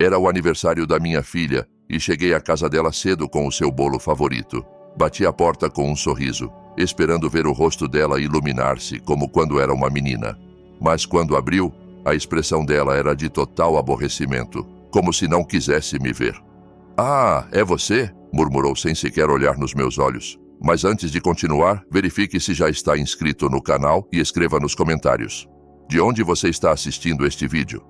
Era o aniversário da minha filha e cheguei à casa dela cedo com o seu bolo favorito. Bati a porta com um sorriso, esperando ver o rosto dela iluminar-se como quando era uma menina. Mas quando abriu, a expressão dela era de total aborrecimento, como se não quisesse me ver. "Ah, é você?", murmurou sem sequer olhar nos meus olhos. "Mas antes de continuar, verifique se já está inscrito no canal e escreva nos comentários. De onde você está assistindo este vídeo?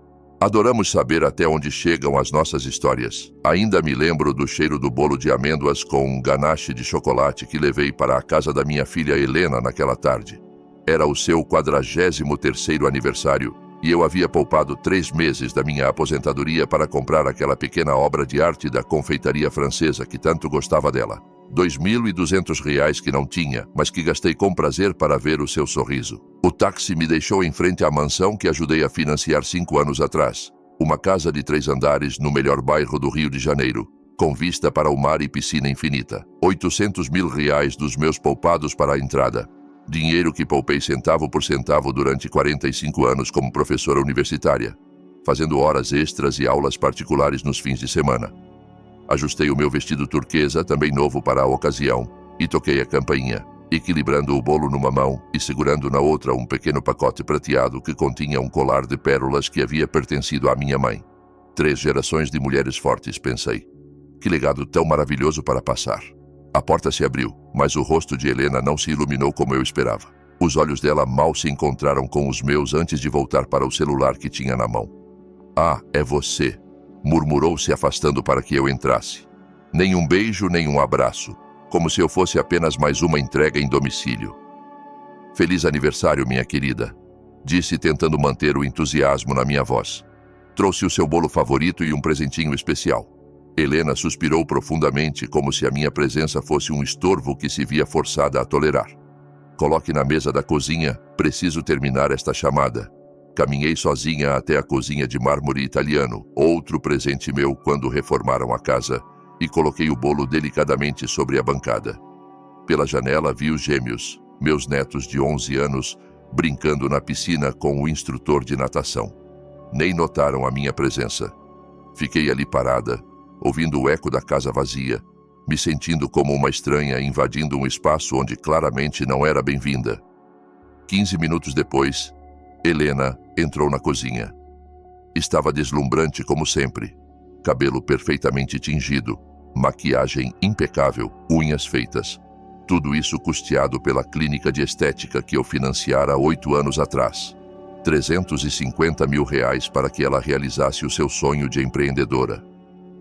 Adoramos saber até onde chegam as nossas histórias. Ainda me lembro do cheiro do bolo de amêndoas com um ganache de chocolate que levei para a casa da minha filha Helena naquela tarde. Era o seu 43º aniversário e eu havia poupado 3 meses da minha aposentadoria para comprar aquela pequena obra de arte da confeitaria francesa que tanto gostava dela. R$2.200 que não tinha, mas que gastei com prazer para ver o seu sorriso. O táxi me deixou em frente à mansão que ajudei a financiar 5 anos atrás. Uma casa de 3 andares no melhor bairro do Rio de Janeiro, com vista para o mar e piscina infinita. R$800 mil dos meus poupados para a entrada. Dinheiro que poupei centavo por centavo durante 45 anos como professora universitária, fazendo horas extras e aulas particulares nos fins de semana. Ajustei o meu vestido turquesa, também novo para a ocasião, e toquei a campainha, equilibrando o bolo numa mão e segurando na outra um pequeno pacote prateado que continha um colar de pérolas que havia pertencido à minha mãe. 3 gerações de mulheres fortes, pensei. Que legado tão maravilhoso para passar. A porta se abriu, mas o rosto de Helena não se iluminou como eu esperava. Os olhos dela mal se encontraram com os meus antes de voltar para o celular que tinha na mão. "Ah, é você", murmurou se afastando para que eu entrasse. Nem um beijo, nem um abraço, como se eu fosse apenas mais uma entrega em domicílio. "Feliz aniversário, minha querida", disse tentando manter o entusiasmo na minha voz. "Trouxe o seu bolo favorito e um presentinho especial." Helena suspirou profundamente, como se a minha presença fosse um estorvo que se via forçada a tolerar. "Coloque na mesa da cozinha, preciso terminar esta chamada." Caminhei sozinha até a cozinha de mármore italiano, outro presente meu quando reformaram a casa, e coloquei o bolo delicadamente sobre a bancada. Pela janela vi os gêmeos, meus netos de 11 anos, brincando na piscina com o instrutor de natação. Nem notaram a minha presença. Fiquei ali parada, ouvindo o eco da casa vazia, me sentindo como uma estranha invadindo um espaço onde claramente não era bem-vinda. 15 minutos depois, Helena entrou na cozinha. Estava deslumbrante como sempre. Cabelo perfeitamente tingido, maquiagem impecável, unhas feitas. Tudo isso custeado pela clínica de estética que eu financiara 8 anos atrás. R$350 mil para que ela realizasse o seu sonho de empreendedora.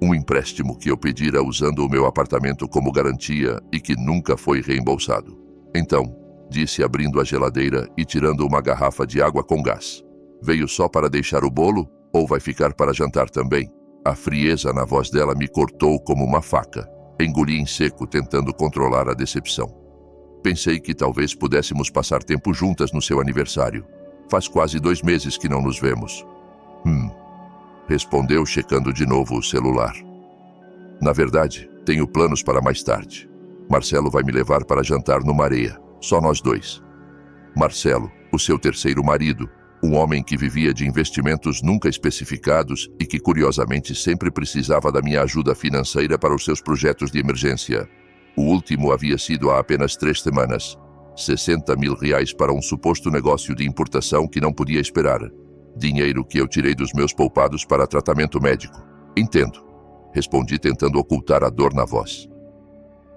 Um empréstimo que eu pedira usando o meu apartamento como garantia e que nunca foi reembolsado. "Então", disse abrindo a geladeira e tirando uma garrafa de água com gás. "Veio só para deixar o bolo ou vai ficar para jantar também?" A frieza na voz dela me cortou como uma faca. Engoli em seco, tentando controlar a decepção. "Pensei que talvez pudéssemos passar tempo juntas no seu aniversário. Faz quase 2 meses que não nos vemos." Respondeu, checando de novo o celular. "Na verdade, tenho planos para mais tarde. Marcelo vai me levar para jantar numa areia, só nós 2. Marcelo, o seu 3º marido, um homem que vivia de investimentos nunca especificados e que curiosamente sempre precisava da minha ajuda financeira para os seus projetos de emergência. O último havia sido há apenas 3 semanas. R$60 mil para um suposto negócio de importação que não podia esperar. Dinheiro que eu tirei dos meus poupados para tratamento médico." "Entendo", respondi tentando ocultar a dor na voz.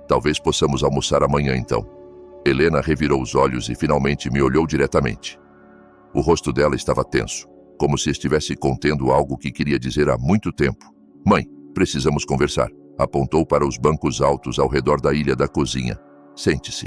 "Talvez possamos almoçar amanhã então." Helena revirou os olhos e finalmente me olhou diretamente. O rosto dela estava tenso, como se estivesse contendo algo que queria dizer há muito tempo. "Mãe, precisamos conversar." Apontou para os bancos altos ao redor da ilha da cozinha. "Sente-se."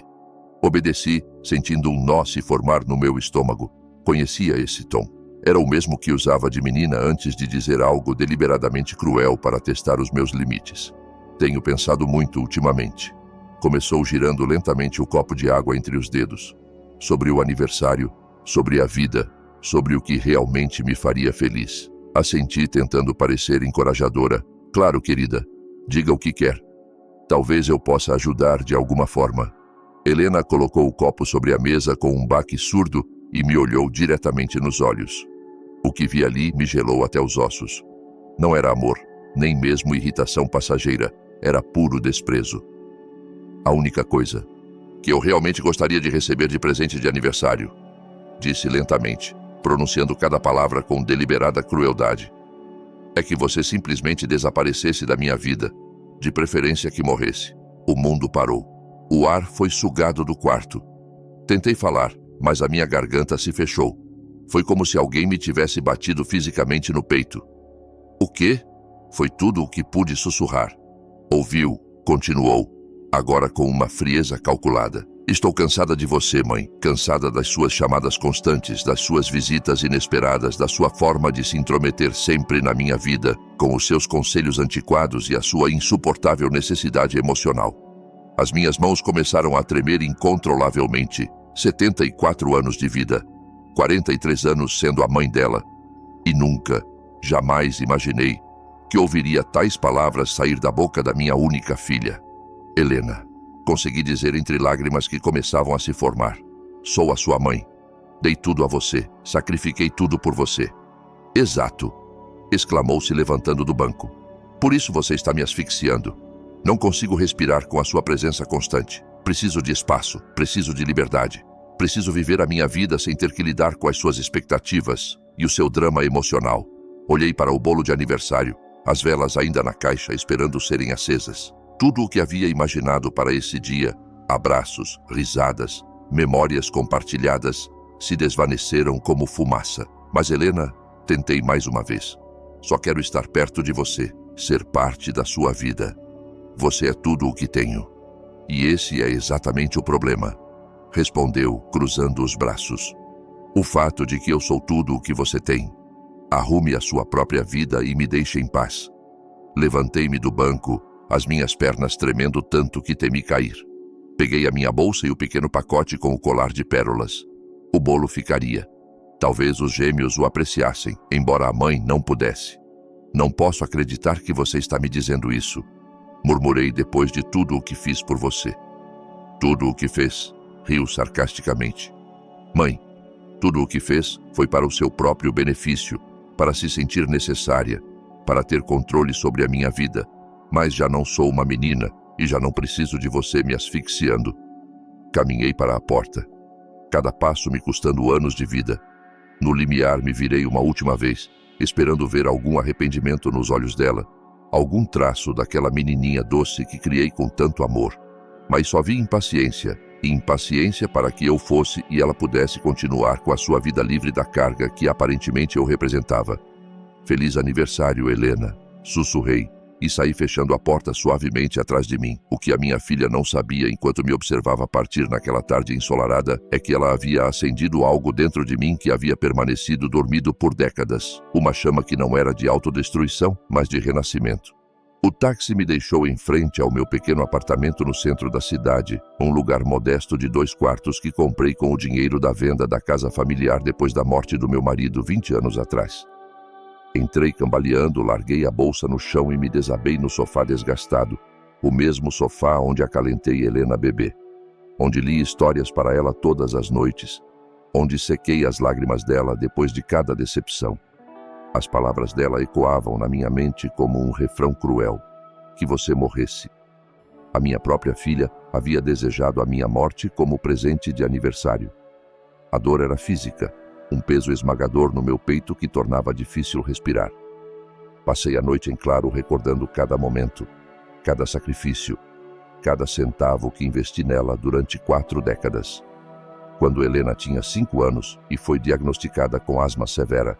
Obedeci, sentindo um nó se formar no meu estômago. Conhecia esse tom. Era o mesmo que usava de menina antes de dizer algo deliberadamente cruel para testar os meus limites. "Tenho pensado muito ultimamente." Começou girando lentamente o copo de água entre os dedos. "Sobre o aniversário, sobre a vida, sobre o que realmente me faria feliz." Assenti, tentando parecer encorajadora. "Claro, querida. Diga o que quer. Talvez eu possa ajudar de alguma forma." Helena colocou o copo sobre a mesa com um baque surdo e me olhou diretamente nos olhos. O que vi ali me gelou até os ossos. Não era amor, nem mesmo irritação passageira, era puro desprezo. A única coisa que eu realmente gostaria de receber de presente de aniversário, disse lentamente, pronunciando cada palavra com deliberada crueldade, é que você simplesmente desaparecesse da minha vida, de preferência que morresse. O mundo parou. O ar foi sugado do quarto. Tentei falar, mas a minha garganta se fechou. Foi como se alguém me tivesse batido fisicamente no peito. O quê? Foi tudo o que pude sussurrar. Ouviu, continuou, agora com uma frieza calculada. Estou cansada de você, mãe. Cansada das suas chamadas constantes, das suas visitas inesperadas, da sua forma de se intrometer sempre na minha vida, com os seus conselhos antiquados e a sua insuportável necessidade emocional. As minhas mãos começaram a tremer incontrolavelmente. 74 anos de vida, 43 anos sendo a mãe dela. E nunca, jamais imaginei que ouviria tais palavras sair da boca da minha única filha. Helena, consegui dizer entre lágrimas que começavam a se formar. Sou a sua mãe. Dei tudo a você. Sacrifiquei tudo por você. Exato, exclamou se levantando do banco. Por isso você está me asfixiando. Não consigo respirar com a sua presença constante. Preciso de espaço, preciso de liberdade. Preciso viver a minha vida sem ter que lidar com as suas expectativas e o seu drama emocional. Olhei para o bolo de aniversário, as velas ainda na caixa esperando serem acesas. Tudo o que havia imaginado para esse dia, abraços, risadas, memórias compartilhadas, se desvaneceram como fumaça. Mas Helena, tentei mais uma vez. Só quero estar perto de você, ser parte da sua vida. Você é tudo o que tenho. E esse é exatamente o problema, respondeu, cruzando os braços. O fato de que eu sou tudo o que você tem. Arrume a sua própria vida e me deixe em paz. Levantei-me do banco, as minhas pernas tremendo tanto que temi cair. Peguei a minha bolsa e o pequeno pacote com o colar de pérolas. O bolo ficaria. Talvez os gêmeos o apreciassem, embora a mãe não pudesse. Não posso acreditar que você está me dizendo isso, murmurei depois de tudo o que fiz por você. Tudo o que fez, riu sarcasticamente. Mãe, tudo o que fez foi para o seu próprio benefício, para se sentir necessária, para ter controle sobre a minha vida. Mas já não sou uma menina e já não preciso de você me asfixiando. Caminhei para a porta, cada passo me custando anos de vida. No limiar me virei uma última vez, esperando ver algum arrependimento nos olhos dela, algum traço daquela menininha doce que criei com tanto amor. Mas só vi impaciência, e impaciência para que eu fosse e ela pudesse continuar com a sua vida livre da carga que aparentemente eu representava. Feliz aniversário, Helena, sussurrei, e saí fechando a porta suavemente atrás de mim. O que a minha filha não sabia enquanto me observava partir naquela tarde ensolarada é que ela havia acendido algo dentro de mim que havia permanecido dormido por décadas. Uma chama que não era de autodestruição, mas de renascimento. O táxi me deixou em frente ao meu pequeno apartamento no centro da cidade, um lugar modesto de 2 quartos que comprei com o dinheiro da venda da casa familiar depois da morte do meu marido 20 anos atrás. Entrei cambaleando, larguei a bolsa no chão e me desabei no sofá desgastado, o mesmo sofá onde acalentei Helena bebê, onde li histórias para ela todas as noites, onde sequei as lágrimas dela depois de cada decepção. As palavras dela ecoavam na minha mente como um refrão cruel, que você morresse. A minha própria filha havia desejado a minha morte como presente de aniversário. A dor era física, um peso esmagador no meu peito que tornava difícil respirar. Passei a noite em claro recordando cada momento, cada sacrifício, cada centavo que investi nela durante 4 décadas. Quando Helena tinha 5 anos e foi diagnosticada com asma severa,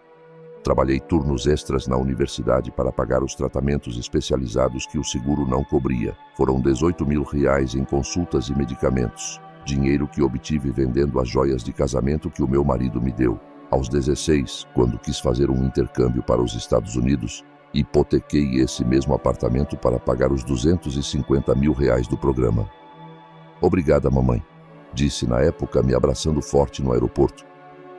trabalhei turnos extras na universidade para pagar os tratamentos especializados que o seguro não cobria. Foram R$18 mil em consultas e medicamentos. Dinheiro que obtive vendendo as joias de casamento que o meu marido me deu. Aos 16, quando quis fazer um intercâmbio para os Estados Unidos, hipotequei esse mesmo apartamento para pagar os R$250 mil do programa. Obrigada, mamãe, disse na época me abraçando forte no aeroporto.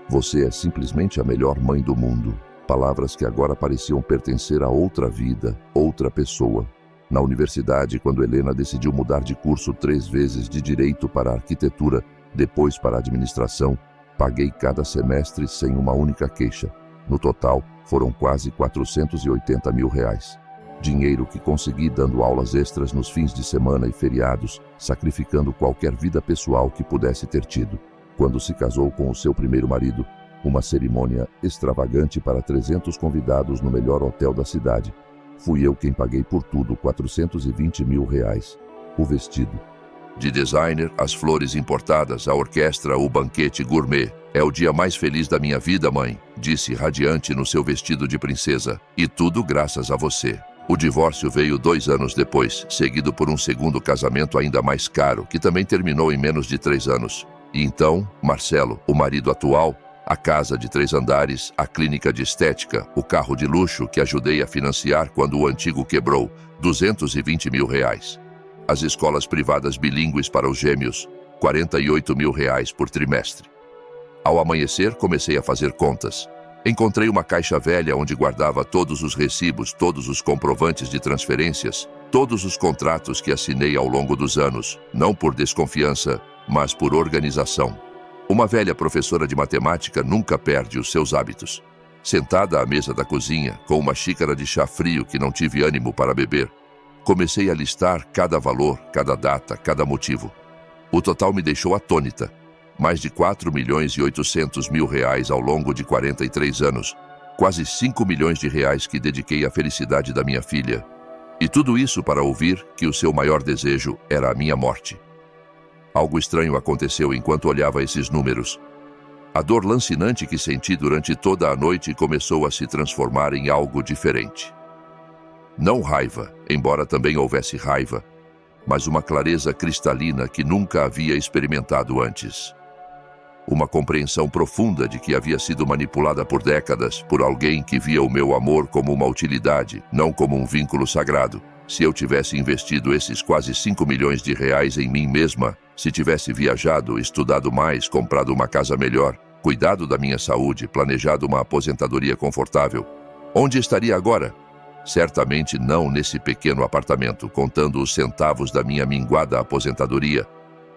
Você é simplesmente a melhor mãe do mundo. Palavras que agora pareciam pertencer a outra vida, outra pessoa. Na universidade, quando Helena decidiu mudar de curso 3 vezes de Direito para Arquitetura, depois para Administração, paguei cada semestre sem uma única queixa. No total, foram quase 480 mil reais. Dinheiro que consegui dando aulas extras nos fins de semana e feriados, sacrificando qualquer vida pessoal que pudesse ter tido. Quando se casou com o seu primeiro marido, uma cerimônia extravagante para 300 convidados no melhor hotel da cidade. Fui eu quem paguei por tudo 420 mil reais. O vestido. De designer, as flores importadas, a orquestra, o banquete gourmet. É o dia mais feliz da minha vida, mãe, disse radiante no seu vestido de princesa. E tudo graças a você. O divórcio veio 2 anos depois, seguido por um segundo casamento ainda mais caro, que também terminou em menos de 3 anos. E então, Marcelo, o marido atual, a casa de 3 andares, a clínica de estética, o carro de luxo que ajudei a financiar quando o antigo quebrou, 220 mil reais. As escolas privadas bilíngues para os gêmeos, 48 mil reais por trimestre. Ao amanhecer, comecei a fazer contas. Encontrei uma caixa velha onde guardava todos os recibos, todos os comprovantes de transferências, todos os contratos que assinei ao longo dos anos, não por desconfiança, mas por organização. Uma velha professora de matemática nunca perde os seus hábitos. Sentada à mesa da cozinha, com uma xícara de chá frio que não tive ânimo para beber, comecei a listar cada valor, cada data, cada motivo. O total me deixou atônita. Mais de 4 milhões e 800 mil reais ao longo de 43 anos. Quase 5 milhões de reais que dediquei à felicidade da minha filha. E tudo isso para ouvir que o seu maior desejo era a minha morte. Algo estranho aconteceu enquanto olhava esses números. A dor lancinante que senti durante toda a noite começou a se transformar em algo diferente. Não raiva, embora também houvesse raiva, mas uma clareza cristalina que nunca havia experimentado antes. Uma compreensão profunda de que havia sido manipulada por décadas por alguém que via o meu amor como uma utilidade, não como um vínculo sagrado. Se eu tivesse investido esses quase 5 milhões de reais em mim mesma, se tivesse viajado, estudado mais, comprado uma casa melhor, cuidado da minha saúde, planejado uma aposentadoria confortável, onde estaria agora? Certamente não nesse pequeno apartamento, contando os centavos da minha minguada aposentadoria,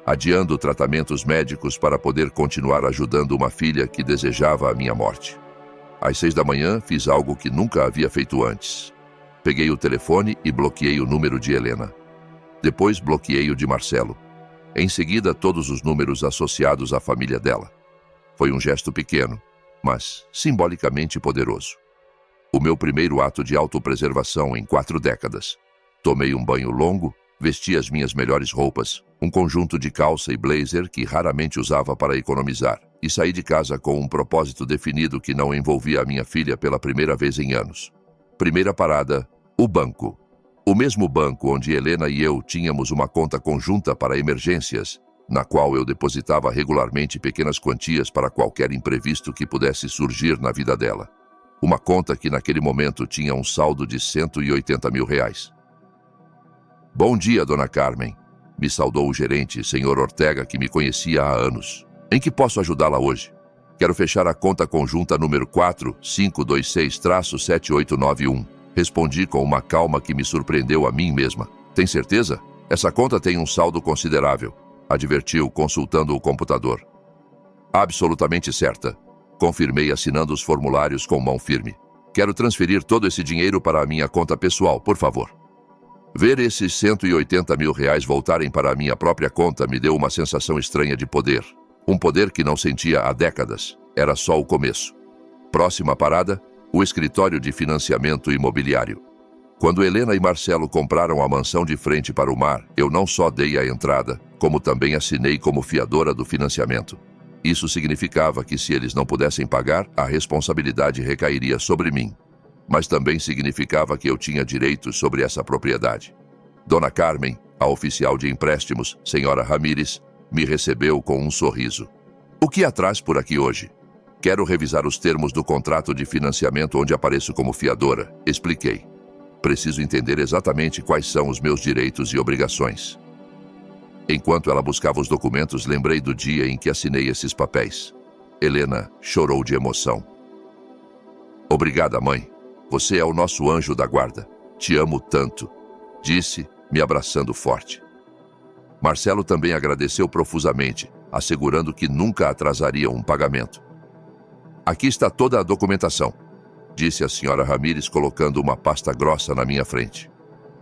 adiando tratamentos médicos para poder continuar ajudando uma filha que desejava a minha morte. Às 6 da manhã, fiz algo que nunca havia feito antes. Peguei o telefone e bloqueei o número de Helena. Depois bloqueei o de Marcelo. Em seguida, todos os números associados à família dela. Foi um gesto pequeno, mas simbolicamente poderoso. O meu primeiro ato de autopreservação em 4 décadas. Tomei um banho longo, vesti as minhas melhores roupas, um conjunto de calça e blazer que raramente usava para economizar, e saí de casa com um propósito definido que não envolvia a minha filha pela primeira vez em anos. Primeira parada, o banco. O mesmo banco onde Helena e eu tínhamos uma conta conjunta para emergências, na qual eu depositava regularmente pequenas quantias para qualquer imprevisto que pudesse surgir na vida dela. Uma conta que naquele momento tinha um saldo de 180 mil reais. Bom dia, dona Carmen, me saudou o gerente, senhor Ortega, que me conhecia há anos. Em que posso ajudá-la hoje? Quero fechar a conta conjunta número 4526-7891. Respondi com uma calma que me surpreendeu a mim mesma. Tem certeza? Essa conta tem um saldo considerável, advertiu, consultando o computador. Absolutamente certa. Confirmei assinando os formulários com mão firme. Quero transferir todo esse dinheiro para a minha conta pessoal, por favor. Ver esses 180 mil reais voltarem para a minha própria conta me deu uma sensação estranha de poder. Um poder que não sentia há décadas. Era só o começo. Próxima parada, o escritório de financiamento imobiliário. Quando Helena e Marcelo compraram a mansão de frente para o mar, eu não só dei a entrada, como também assinei como fiadora do financiamento. Isso significava que se eles não pudessem pagar, a responsabilidade recairia sobre mim. Mas também significava que eu tinha direitos sobre essa propriedade. Dona Carmen, a oficial de empréstimos, senhora Ramírez, me recebeu com um sorriso. O que a traz por aqui hoje? Quero revisar os termos do contrato de financiamento onde apareço como fiadora, expliquei. Preciso entender exatamente quais são os meus direitos e obrigações. Enquanto ela buscava os documentos, lembrei do dia em que assinei esses papéis. Helena chorou de emoção. Obrigada, mãe. Você é o nosso anjo da guarda. Te amo tanto, disse, me abraçando forte. Marcelo também agradeceu profusamente, assegurando que nunca atrasaria um pagamento. Aqui está toda a documentação. disse a senhora Ramírez colocando uma pasta grossa na minha frente.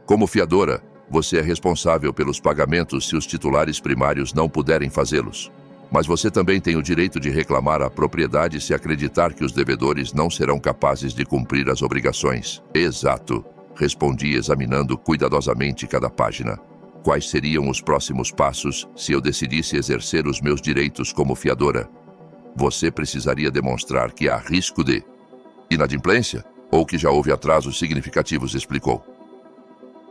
Como fiadora, você é responsável pelos pagamentos se os titulares primários não puderem fazê-los. Mas você também tem o direito de reclamar a propriedade se acreditar que os devedores não serão capazes de cumprir as obrigações. Exato, respondi examinando cuidadosamente cada página. Quais seriam os próximos passos se eu decidisse exercer os meus direitos como fiadora? Você precisaria demonstrar que há risco de inadimplência ou que já houve atrasos significativos, explicou.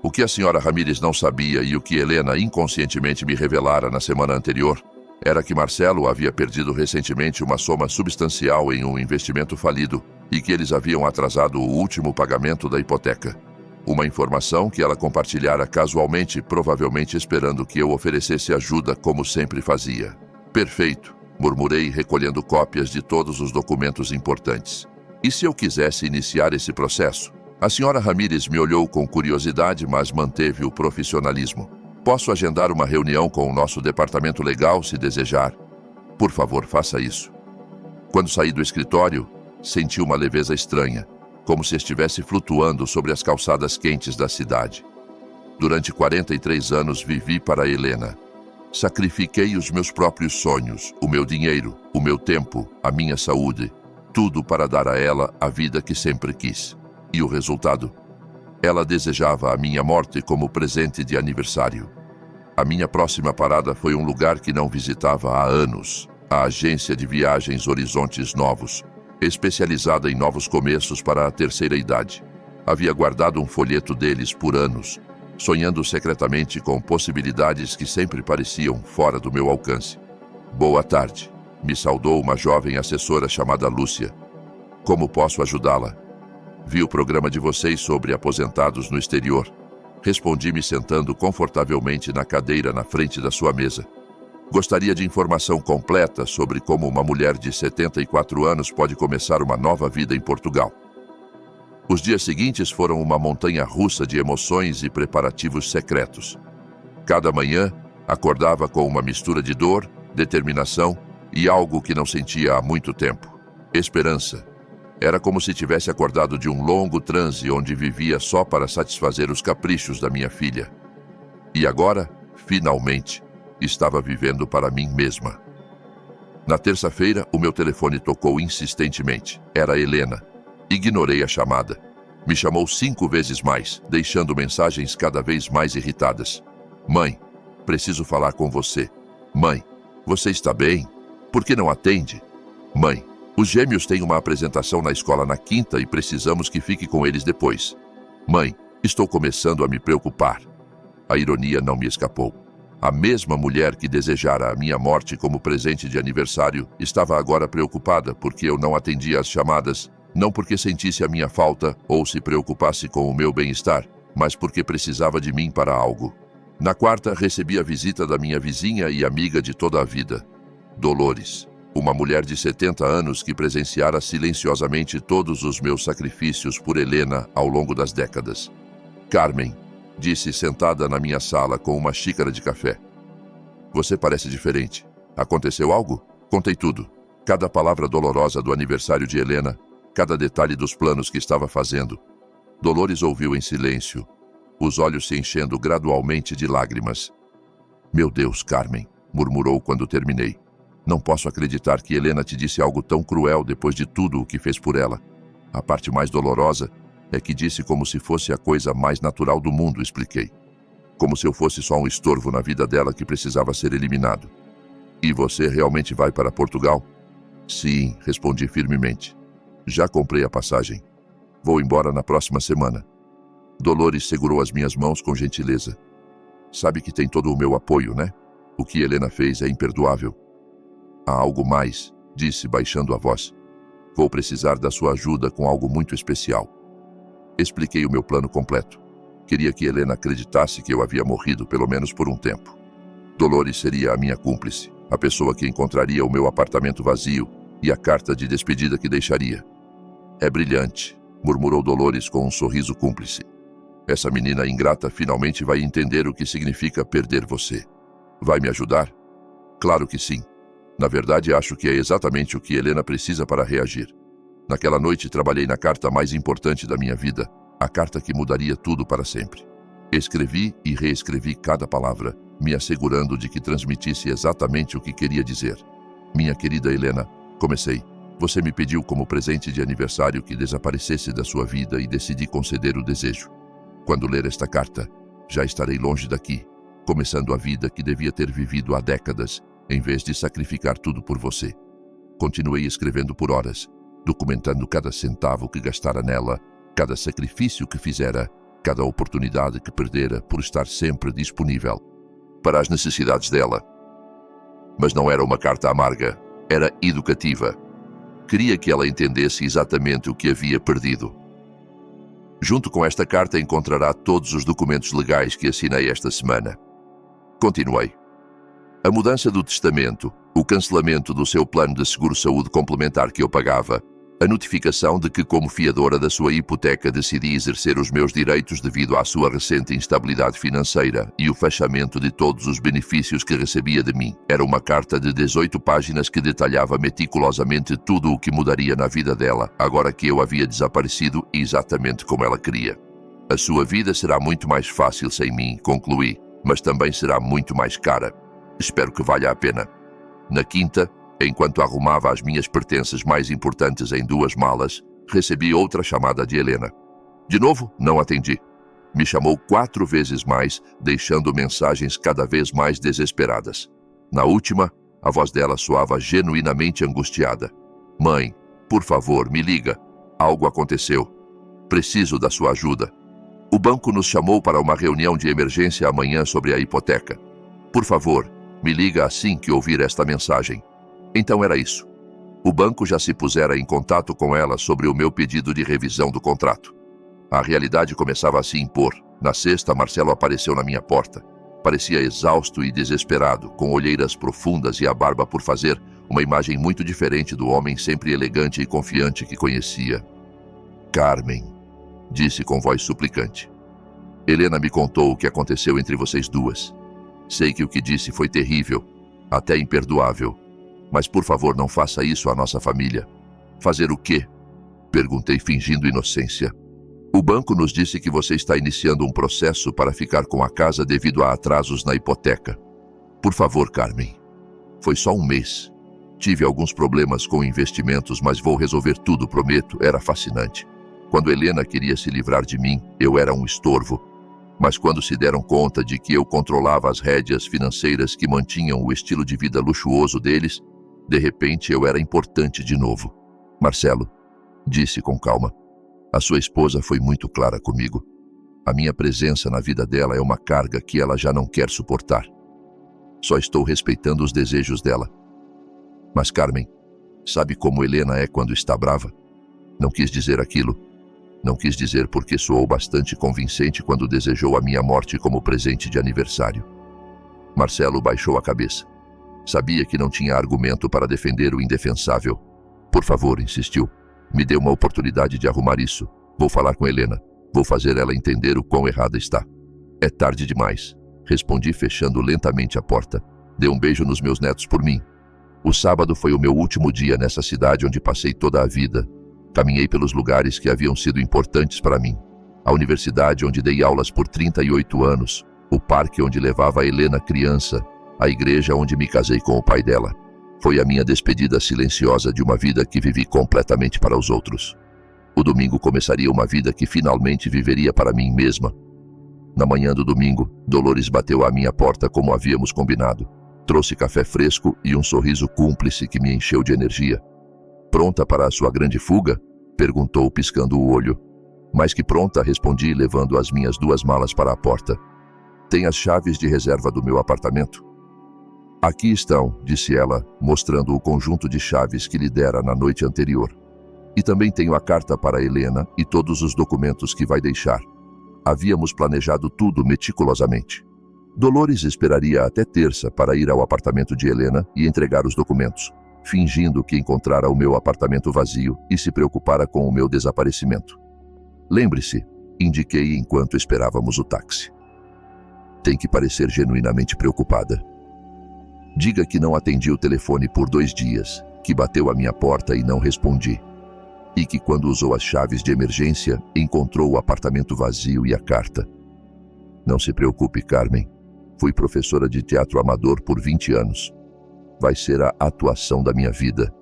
O que a senhora Ramírez não sabia e o que Helena inconscientemente me revelara na semana anterior era que Marcelo havia perdido recentemente uma soma substancial em um investimento falido e que eles haviam atrasado o último pagamento da hipoteca. Uma informação que ela compartilhara casualmente, provavelmente esperando que eu oferecesse ajuda como sempre fazia. Perfeito, murmurei recolhendo cópias de todos os documentos importantes. E se eu quisesse iniciar esse processo? A senhora Ramírez me olhou com curiosidade, mas manteve o profissionalismo. Posso agendar uma reunião com o nosso departamento legal, se desejar. Por favor, faça isso. Quando saí do escritório, senti uma leveza estranha, como se estivesse flutuando sobre as calçadas quentes da cidade. Durante 43 anos vivi para Helena. Sacrifiquei os meus próprios sonhos, o meu dinheiro, o meu tempo, a minha saúde, tudo para dar a ela a vida que sempre quis. E o resultado? Ela desejava a minha morte como presente de aniversário. A minha próxima parada foi um lugar que não visitava há anos, a agência de viagens Horizontes Novos, especializada em novos começos para a terceira idade. Havia guardado um folheto deles por anos, sonhando secretamente com possibilidades que sempre pareciam fora do meu alcance. Boa tarde, me saudou uma jovem assessora chamada Lúcia. Como posso ajudá-la? Vi o programa de vocês sobre aposentados no exterior. Respondi me sentando confortavelmente na cadeira na frente da sua mesa. Gostaria de informação completa sobre como uma mulher de 74 anos pode começar uma nova vida em Portugal. Os dias seguintes foram uma montanha-russa de emoções e preparativos secretos. Cada manhã, acordava com uma mistura de dor, determinação e algo que não sentia há muito tempo: esperança. Era como se tivesse acordado de um longo transe onde vivia só para satisfazer os caprichos da minha filha. E agora, finalmente, estava vivendo para mim mesma. Na terça-feira, o meu telefone tocou insistentemente. Era Helena. Ignorei a chamada. Me chamou 5 vezes mais, deixando mensagens cada vez mais irritadas. Mãe, preciso falar com você. Mãe, você está bem? Por que não atende? Mãe, os gêmeos têm uma apresentação na escola na quinta e precisamos que fique com eles depois. Mãe, estou começando a me preocupar. A ironia não me escapou. A mesma mulher que desejara a minha morte como presente de aniversário estava agora preocupada porque eu não atendia às chamadas, não porque sentisse a minha falta ou se preocupasse com o meu bem-estar, mas porque precisava de mim para algo. Na quarta, recebi a visita da minha vizinha e amiga de toda a vida, Dolores. Uma mulher de 70 anos que presenciara silenciosamente todos os meus sacrifícios por Helena ao longo das décadas. Carmen, disse sentada na minha sala com uma xícara de café. Você parece diferente. Aconteceu algo? Contei tudo. Cada palavra dolorosa do aniversário de Helena, cada detalhe dos planos que estava fazendo. Dolores ouviu em silêncio, os olhos se enchendo gradualmente de lágrimas. Meu Deus, Carmen, murmurou quando terminei. Não posso acreditar que Helena te disse algo tão cruel depois de tudo o que fez por ela. A parte mais dolorosa é que disse como se fosse a coisa mais natural do mundo, expliquei. Como se eu fosse só um estorvo na vida dela que precisava ser eliminado. E você realmente vai para Portugal? Sim, respondi firmemente. Já comprei a passagem. Vou embora na próxima semana. Dolores segurou as minhas mãos com gentileza. Sabe que tem todo o meu apoio, né? O que Helena fez é imperdoável. Há algo mais, disse baixando a voz. Vou precisar da sua ajuda com algo muito especial. Expliquei o meu plano completo. Queria que Helena acreditasse que eu havia morrido, pelo menos por um tempo. Dolores seria a minha cúmplice, a pessoa que encontraria o meu apartamento vazio e a carta de despedida que deixaria. É brilhante, murmurou Dolores com um sorriso cúmplice. Essa menina ingrata finalmente vai entender o que significa perder você. Vai me ajudar? Claro que sim. Na verdade, acho que é exatamente o que Helena precisa para reagir. Naquela noite, trabalhei na carta mais importante da minha vida, a carta que mudaria tudo para sempre. Escrevi e reescrevi cada palavra, me assegurando de que transmitisse exatamente o que queria dizer. Minha querida Helena, comecei. Você me pediu como presente de aniversário que desaparecesse da sua vida e decidi conceder o desejo. Quando ler esta carta, já estarei longe daqui, começando a vida que devia ter vivido há décadas, em vez de sacrificar tudo por você. Continuei escrevendo por horas, documentando cada centavo que gastara nela, cada sacrifício que fizera, cada oportunidade que perdera por estar sempre disponível para as necessidades dela. Mas não era uma carta amarga, era educativa. Queria que ela entendesse exatamente o que havia perdido. Junto com esta carta encontrará todos os documentos legais que assinei esta semana. Continuei. A mudança do testamento, o cancelamento do seu plano de seguro-saúde complementar que eu pagava, a notificação de que, como fiadora da sua hipoteca, decidi exercer os meus direitos devido à sua recente instabilidade financeira e o fechamento de todos os benefícios que recebia de mim. Era uma carta de 18 páginas que detalhava meticulosamente tudo o que mudaria na vida dela, agora que eu havia desaparecido exatamente como ela queria. A sua vida será muito mais fácil sem mim, concluí, mas também será muito mais cara. Espero que valha a pena. Na quinta, enquanto arrumava as minhas pertences mais importantes em 2 malas, recebi outra chamada de Helena. De novo, não atendi. Me chamou 4 vezes mais, deixando mensagens cada vez mais desesperadas. Na última, a voz dela soava genuinamente angustiada. Mãe, por favor, me liga. Algo aconteceu. Preciso da sua ajuda. O banco nos chamou para uma reunião de emergência amanhã sobre a hipoteca. Por favor, me liga assim que ouvir esta mensagem. Então era isso. O banco já se pusera em contato com ela sobre o meu pedido de revisão do contrato. A realidade começava a se impor. Na sexta, Marcelo apareceu na minha porta. Parecia exausto e desesperado, com olheiras profundas e a barba por fazer, uma imagem muito diferente do homem sempre elegante e confiante que conhecia. Carmen, disse com voz suplicante. Helena me contou o que aconteceu entre vocês duas. Sei que o que disse foi terrível, até imperdoável. Mas por favor, não faça isso à nossa família. Fazer o quê? Perguntei fingindo inocência. O banco nos disse que você está iniciando um processo para ficar com a casa devido a atrasos na hipoteca. Por favor, Carmen. Foi só 1 mês. Tive alguns problemas com investimentos, mas vou resolver tudo, prometo. Era fascinante. Quando Helena queria se livrar de mim, eu era um estorvo. Mas quando se deram conta de que eu controlava as rédeas financeiras que mantinham o estilo de vida luxuoso deles, de repente eu era importante de novo. Marcelo, disse com calma, a sua esposa foi muito clara comigo. A minha presença na vida dela é uma carga que ela já não quer suportar. Só estou respeitando os desejos dela. Mas Carmen, sabe como Helena é quando está brava? Não quis dizer aquilo. Não quis dizer porque soou bastante convincente quando desejou a minha morte como presente de aniversário. Marcelo baixou a cabeça. Sabia que não tinha argumento para defender o indefensável. Por favor, insistiu. Me dê uma oportunidade de arrumar isso. Vou falar com Helena. Vou fazer ela entender o quão errada está. É tarde demais. Respondi fechando lentamente a porta. Dê um beijo nos meus netos por mim. O sábado foi o meu último dia nessa cidade onde passei toda a vida. Caminhei pelos lugares que haviam sido importantes para mim. A universidade onde dei aulas por 38 anos. O parque onde levava a Helena criança. A igreja onde me casei com o pai dela. Foi a minha despedida silenciosa de uma vida que vivi completamente para os outros. O domingo começaria uma vida que finalmente viveria para mim mesma. Na manhã do domingo, Dolores bateu à minha porta como havíamos combinado. Trouxe café fresco e um sorriso cúmplice que me encheu de energia. Pronta para a sua grande fuga? Perguntou, piscando o olho. Mais que pronta, respondi, levando as minhas 2 malas para a porta. Tem as chaves de reserva do meu apartamento? Aqui estão, disse ela, mostrando o conjunto de chaves que lhe dera na noite anterior. E também tenho a carta para Helena e todos os documentos que vai deixar. Havíamos planejado tudo meticulosamente. Dolores esperaria até terça para ir ao apartamento de Helena e entregar os documentos, fingindo que encontrara o meu apartamento vazio e se preocupara com o meu desaparecimento. Lembre-se, indiquei enquanto esperávamos o táxi. Tem que parecer genuinamente preocupada. Diga que não atendi o telefone por 2 dias, que bateu à minha porta e não respondi. e que, quando usou as chaves de emergência, encontrou o apartamento vazio e a carta. Não se preocupe, Carmen. Fui professora de teatro amador por 20 anos. Vai ser a atuação da minha vida,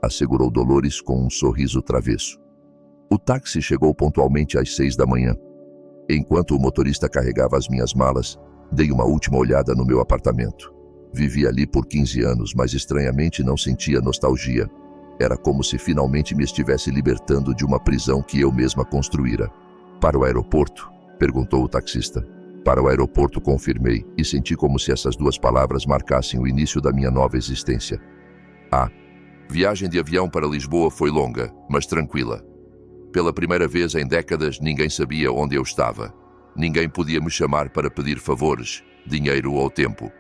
assegurou Dolores com um sorriso travesso. O táxi chegou pontualmente às 6 da manhã. Enquanto o motorista carregava as minhas malas, dei uma última olhada no meu apartamento. Vivi ali por 15 anos, mas estranhamente não sentia nostalgia. Era como se finalmente me estivesse libertando de uma prisão que eu mesma construíra. Para o aeroporto? Perguntou o taxista. Para o aeroporto, confirmei, e senti como se essas duas palavras marcassem o início da minha nova existência. A viagem de avião para Lisboa foi longa, mas tranquila. Pela primeira vez em décadas, ninguém sabia onde eu estava. Ninguém podia me chamar para pedir favores, dinheiro ou tempo.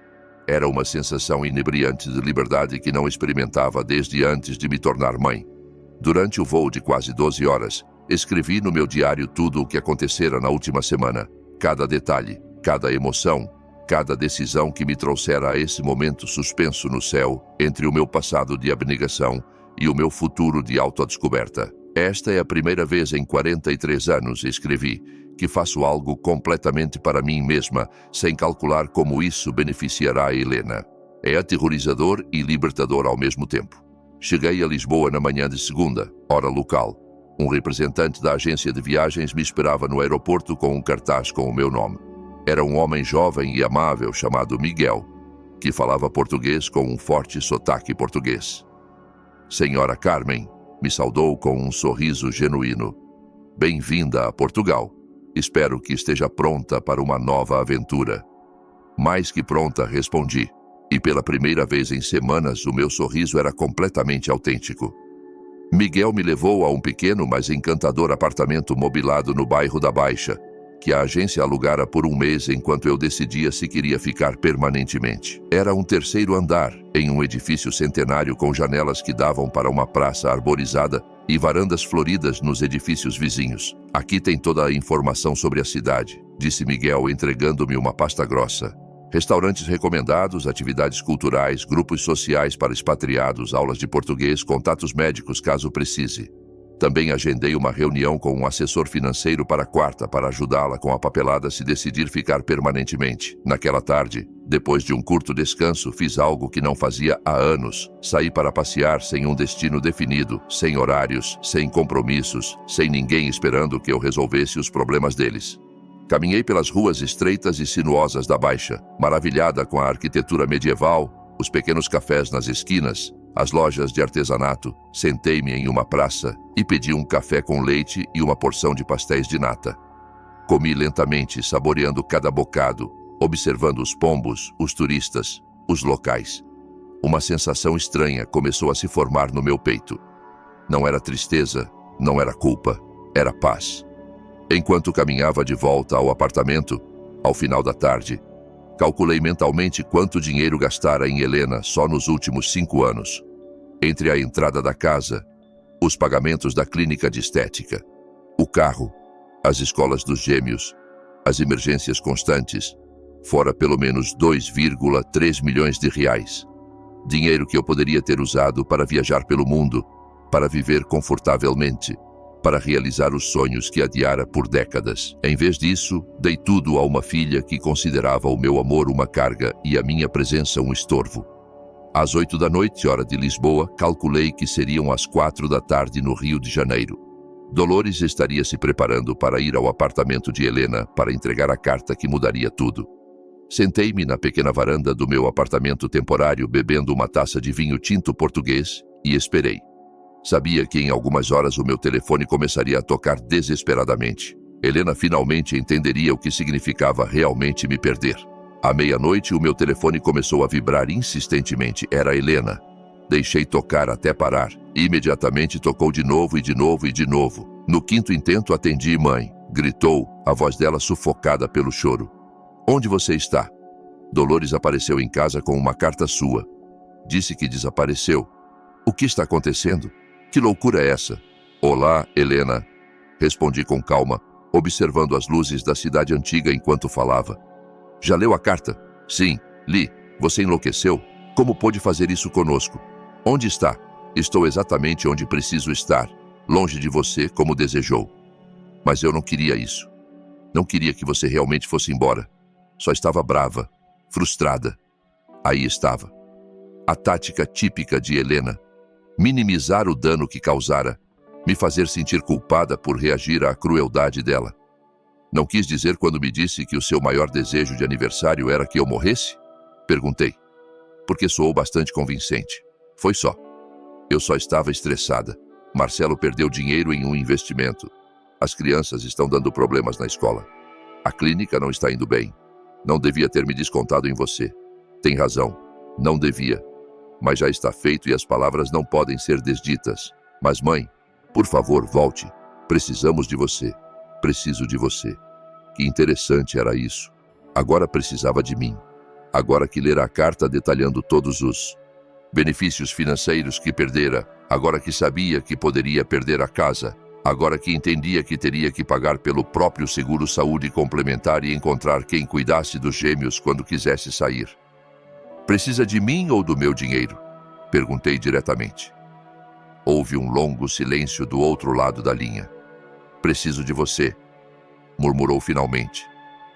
Era uma sensação inebriante de liberdade que não experimentava desde antes de me tornar mãe. Durante o voo de quase 12 horas, escrevi no meu diário tudo o que acontecera na última semana. Cada detalhe, cada emoção, cada decisão que me trouxera a esse momento suspenso no céu entre o meu passado de abnegação e o meu futuro de autodescoberta. Esta é a primeira vez em 43 anos, escrevi, que faço algo completamente para mim mesma, sem calcular como isso beneficiará a Helena. É aterrorizador e libertador ao mesmo tempo. Cheguei a Lisboa na manhã de segunda, hora local. Um representante da agência de viagens me esperava no aeroporto com um cartaz com o meu nome. Era um homem jovem e amável chamado Miguel, que falava português com um forte sotaque português. Senhora Carmen, me saudou com um sorriso genuíno. Bem-vinda a Portugal. Espero que esteja pronta para uma nova aventura. Mais que pronta, respondi. E pela primeira vez em semanas, o meu sorriso era completamente autêntico. Miguel me levou a um pequeno, mas encantador apartamento mobilado no bairro da Baixa, que a agência alugara por um mês enquanto eu decidia se queria ficar permanentemente. Era um terceiro andar, em um edifício centenário com janelas que davam para uma praça arborizada e varandas floridas nos edifícios vizinhos. Aqui tem toda a informação sobre a cidade, disse Miguel, entregando-me uma pasta grossa. Restaurantes recomendados, atividades culturais, grupos sociais para expatriados, aulas de português, contatos médicos caso precise. Também agendei uma reunião com um assessor financeiro para quarta para ajudá-la com a papelada se decidir ficar permanentemente. Naquela tarde, depois de um curto descanso, fiz algo que não fazia há anos. Saí para passear sem um destino definido, sem horários, sem compromissos, sem ninguém esperando que eu resolvesse os problemas deles. Caminhei pelas ruas estreitas e sinuosas da Baixa, maravilhada com a arquitetura medieval, os pequenos cafés nas esquinas, as lojas de artesanato. Sentei-me em uma praça e pedi um café com leite e uma porção de pastéis de nata. Comi lentamente, saboreando cada bocado, observando os pombos, os turistas, os locais. Uma sensação estranha começou a se formar no meu peito. Não era tristeza, não era culpa, era paz. Enquanto caminhava de volta ao apartamento, ao final da tarde, calculei mentalmente quanto dinheiro gastara em Helena só nos últimos 5 anos. Entre a entrada da casa, os pagamentos da clínica de estética, o carro, as escolas dos gêmeos, as emergências constantes, fora pelo menos 2,3 milhões de reais. Dinheiro que eu poderia ter usado para viajar pelo mundo, para viver confortavelmente, para realizar os sonhos que adiara por décadas. Em vez disso, dei tudo a uma filha que considerava o meu amor uma carga e a minha presença um estorvo. Às 8 da noite, hora de Lisboa, calculei que seriam as 4 da tarde no Rio de Janeiro. Dolores estaria se preparando para ir ao apartamento de Helena para entregar a carta que mudaria tudo. Sentei-me na pequena varanda do meu apartamento temporário bebendo uma taça de vinho tinto português e esperei. Sabia que em algumas horas o meu telefone começaria a tocar desesperadamente. Helena finalmente entenderia o que significava realmente me perder. À meia-noite, o meu telefone começou a vibrar insistentemente. Era Helena. Deixei tocar até parar. Imediatamente tocou de novo e de novo e de novo. No quinto intento, atendi. Mãe, gritou, a voz dela sufocada pelo choro. Onde você está? Dolores apareceu em casa com uma carta sua. Disse que desapareceu. O que está acontecendo? Que loucura é essa? Olá, Helena. Respondi com calma, observando as luzes da cidade antiga enquanto falava. Já leu a carta? Sim, li. Você enlouqueceu? Como pôde fazer isso conosco? Onde está? Estou exatamente onde preciso estar. longe de você como desejou. Mas eu não queria isso. Não queria que você realmente fosse embora. Só estava brava, frustrada. Aí estava. A tática típica de Helena. Minimizar o dano que causara. Me fazer sentir culpada por reagir à crueldade dela. Não quis dizer quando me disse que o seu maior desejo de aniversário era que eu morresse? Perguntei. Porque soou bastante convincente. Foi só. Eu só estava estressada. Marcelo perdeu dinheiro em um investimento. As crianças estão dando problemas na escola. A clínica não está indo bem. Não devia ter me descontado em você. Tem razão. Não devia. Mas já está feito e as palavras não podem ser desditas. Mas mãe, por favor, volte. Precisamos de você. Preciso de você. Que interessante era isso. Agora precisava de mim. Agora que lera a carta detalhando todos os benefícios financeiros que perdera, agora que sabia que poderia perder a casa, agora que entendia que teria que pagar pelo próprio seguro-saúde complementar e encontrar quem cuidasse dos gêmeos quando quisesse sair. Precisa de mim ou do meu dinheiro? Perguntei diretamente. Houve um longo silêncio do outro lado da linha. Preciso de você, murmurou finalmente,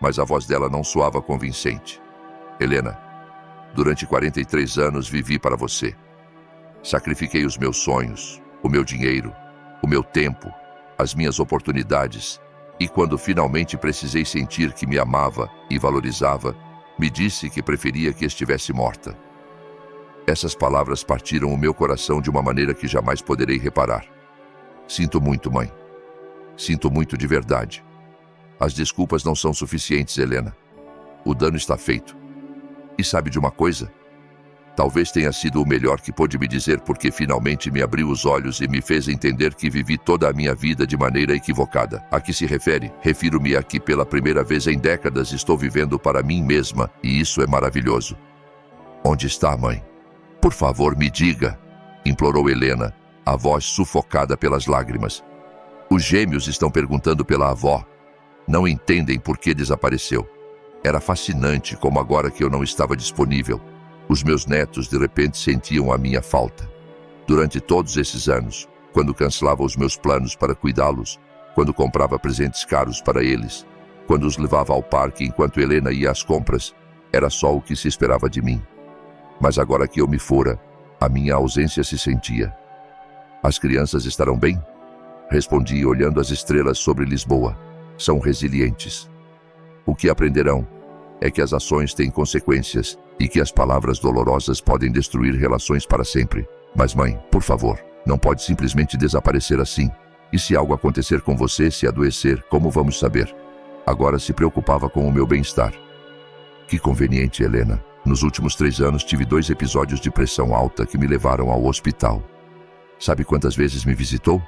mas a voz dela não soava convincente. Helena, durante 43 anos vivi para você. Sacrifiquei os meus sonhos, o meu dinheiro, o meu tempo, as minhas oportunidades, e quando finalmente precisei sentir que me amava e valorizava, me disse que preferia que estivesse morta. Essas palavras partiram o meu coração de uma maneira que jamais poderei reparar. Sinto muito, mãe. Sinto muito de verdade. As desculpas não são suficientes, Helena. O dano está feito. E sabe de uma coisa? Talvez tenha sido o melhor que pôde me dizer, porque finalmente me abriu os olhos e me fez entender que vivi toda a minha vida de maneira equivocada. A que se refere? Refiro-me a que pela primeira vez em décadas estou vivendo para mim mesma, e isso é maravilhoso. Onde está, mãe? Por favor, me diga, implorou Helena, a voz sufocada pelas lágrimas. Os gêmeos estão perguntando pela avó. Não entendem por que desapareceu. Era fascinante como agora que eu não estava disponível, os meus netos de repente sentiam a minha falta. Durante todos esses anos, quando cancelava os meus planos para cuidá-los, quando comprava presentes caros para eles, quando os levava ao parque enquanto Helena ia às compras, era só o que se esperava de mim. Mas agora que eu me fora, a minha ausência se sentia. As crianças estarão bem? Respondi olhando as estrelas sobre Lisboa. São resilientes. O que aprenderão é que as ações têm consequências e que as palavras dolorosas podem destruir relações para sempre. Mas mãe, por favor, não pode simplesmente desaparecer assim. E se algo acontecer com você, se adoecer, como vamos saber? Agora se preocupava com o meu bem-estar. Que conveniente, Helena. Nos últimos 3 anos tive 2 episódios de pressão alta que me levaram ao hospital. Sabe quantas vezes me visitou?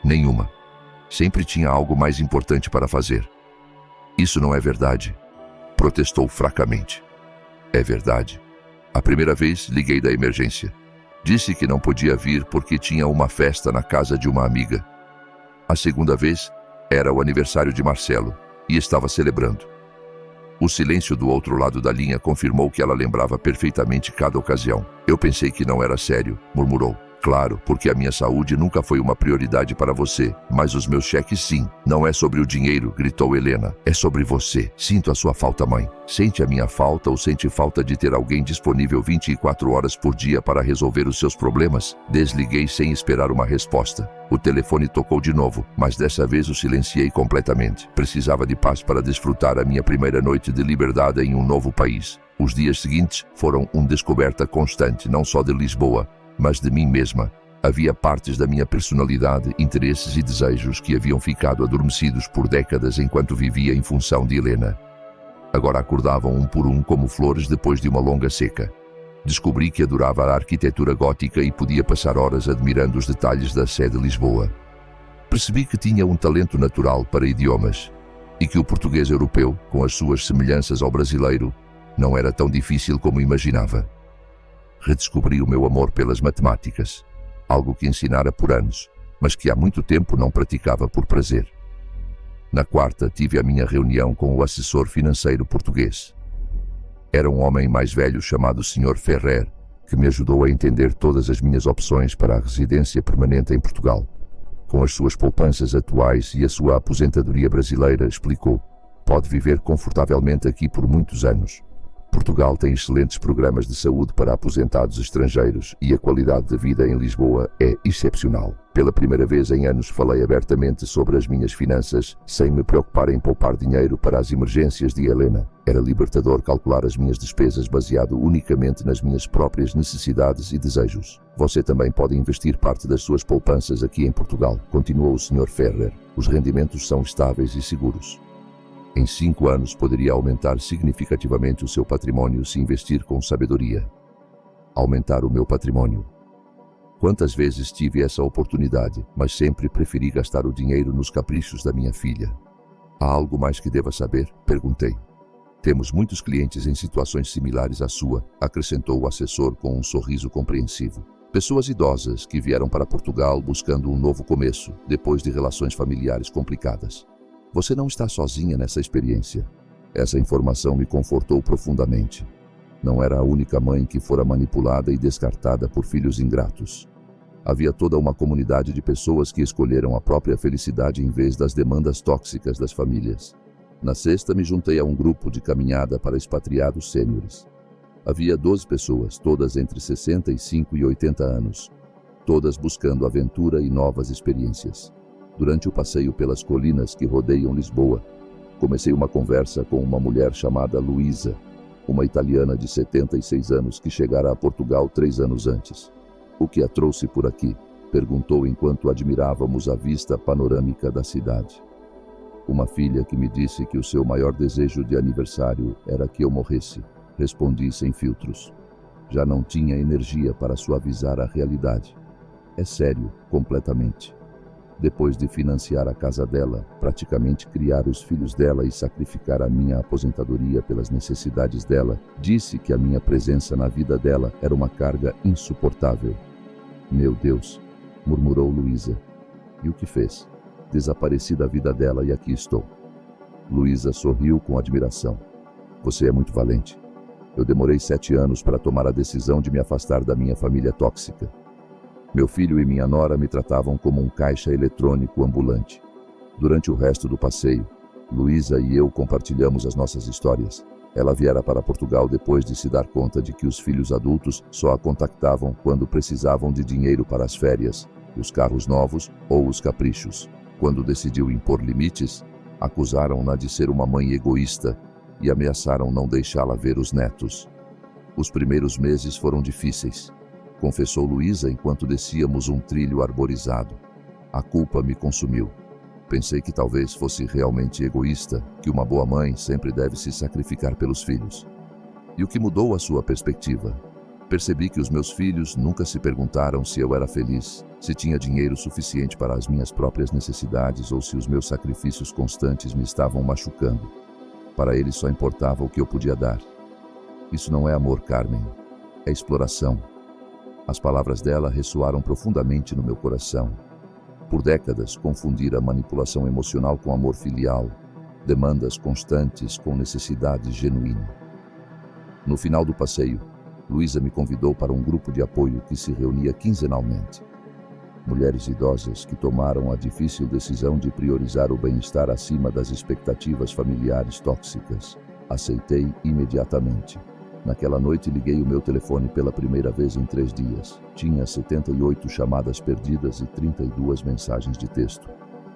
Nenhuma. Sempre tinha algo mais importante para fazer. Isso não é verdade, protestou fracamente. É verdade. A primeira vez liguei da emergência. Disse que não podia vir porque tinha uma festa na casa de uma amiga. A segunda vez era o aniversário de Marcelo e estava celebrando. O silêncio do outro lado da linha confirmou que ela lembrava perfeitamente cada ocasião. Eu pensei que não era sério, murmurou. Claro, porque a minha saúde nunca foi uma prioridade para você, mas os meus cheques sim. Não é sobre o dinheiro, gritou Helena. É sobre você. Sinto a sua falta, mãe. Sente a minha falta ou sente falta de ter alguém disponível 24 horas por dia para resolver os seus problemas? Desliguei sem esperar uma resposta. O telefone tocou de novo, mas dessa vez o silenciei completamente. Precisava de paz para desfrutar a minha primeira noite de liberdade em um novo país. Os dias seguintes foram uma descoberta constante, não só de Lisboa, mas de mim mesma. Havia partes da minha personalidade, interesses e desejos que haviam ficado adormecidos por décadas enquanto vivia em função de Helena. Agora acordavam um por um como flores depois de uma longa seca. Descobri que adorava a arquitetura gótica e podia passar horas admirando os detalhes da Sé de Lisboa. Percebi que tinha um talento natural para idiomas e que o português europeu, com as suas semelhanças ao brasileiro, não era tão difícil como imaginava. Redescobri o meu amor pelas matemáticas, algo que ensinara por anos, mas que há muito tempo não praticava por prazer. Na quarta, tive a minha reunião com o assessor financeiro português. Era um homem mais velho chamado Sr. Ferrer, que me ajudou a entender todas as minhas opções para a residência permanente em Portugal. Com as suas poupanças atuais e a sua aposentadoria brasileira, explicou, pode viver confortavelmente aqui por muitos anos. Portugal tem excelentes programas de saúde para aposentados estrangeiros e a qualidade de vida em Lisboa é excepcional. Pela primeira vez em anos falei abertamente sobre as minhas finanças, sem me preocupar em poupar dinheiro para as emergências de Helena. Era libertador calcular as minhas despesas baseado unicamente nas minhas próprias necessidades e desejos. Você também pode investir parte das suas poupanças aqui em Portugal, continuou o Sr. Ferrer. Os rendimentos são estáveis e seguros. Em 5 anos poderia aumentar significativamente o seu patrimônio se investir com sabedoria. Aumentar o meu patrimônio. Quantas vezes tive essa oportunidade, mas sempre preferi gastar o dinheiro nos caprichos da minha filha. Há algo mais que deva saber? Perguntei. Temos muitos clientes em situações similares à sua, acrescentou o assessor com um sorriso compreensivo. Pessoas idosas que vieram para Portugal buscando um novo começo, depois de relações familiares complicadas. Você não está sozinha nessa experiência. Essa informação me confortou profundamente. Não era a única mãe que fora manipulada e descartada por filhos ingratos. Havia toda uma comunidade de pessoas que escolheram a própria felicidade em vez das demandas tóxicas das famílias. Na sexta, me juntei a um grupo de caminhada para expatriados sêniores. Havia 12 pessoas, todas entre 65 e 80 anos, todas buscando aventura e novas experiências. Durante o passeio pelas colinas que rodeiam Lisboa, comecei uma conversa com uma mulher chamada Luísa, uma italiana de 76 anos que chegara a Portugal 3 anos antes. O que a trouxe por aqui? Perguntou enquanto admirávamos a vista panorâmica da cidade. Uma filha que me disse que o seu maior desejo de aniversário era que eu morresse. Respondi sem filtros. Já não tinha energia para suavizar a realidade. É sério, completamente. Depois de financiar a casa dela, praticamente criar os filhos dela e sacrificar a minha aposentadoria pelas necessidades dela, disse que a minha presença na vida dela era uma carga insuportável. Meu Deus, murmurou Luísa. E o que fez? Desapareci da vida dela e aqui estou. Luísa sorriu com admiração. Você é muito valente. Eu demorei 7 anos para tomar a decisão de me afastar da minha família tóxica. Meu filho e minha nora me tratavam como um caixa eletrônico ambulante. Durante o resto do passeio, Luísa e eu compartilhamos as nossas histórias. Ela viera para Portugal depois de se dar conta de que os filhos adultos só a contactavam quando precisavam de dinheiro para as férias, os carros novos ou os caprichos. Quando decidiu impor limites, acusaram-na de ser uma mãe egoísta e ameaçaram não deixá-la ver os netos. Os primeiros meses foram difíceis, confessou Luísa enquanto descíamos um trilho arborizado. A culpa me consumiu. Pensei que talvez fosse realmente egoísta, que uma boa mãe sempre deve se sacrificar pelos filhos. E o que mudou a sua perspectiva? Percebi que os meus filhos nunca se perguntaram se eu era feliz, se tinha dinheiro suficiente para as minhas próprias necessidades ou se os meus sacrifícios constantes me estavam machucando. Para eles só importava o que eu podia dar. Isso não é amor, Carmen. É exploração. As palavras dela ressoaram profundamente no meu coração. Por décadas, confundira manipulação emocional com amor filial, demandas constantes com necessidade genuína. No final do passeio, Luísa me convidou para um grupo de apoio que se reunia quinzenalmente. Mulheres idosas que tomaram a difícil decisão de priorizar o bem-estar acima das expectativas familiares tóxicas. Aceitei imediatamente. Naquela noite liguei o meu telefone pela primeira vez em 3 dias. Tinha 78 chamadas perdidas e 32 mensagens de texto.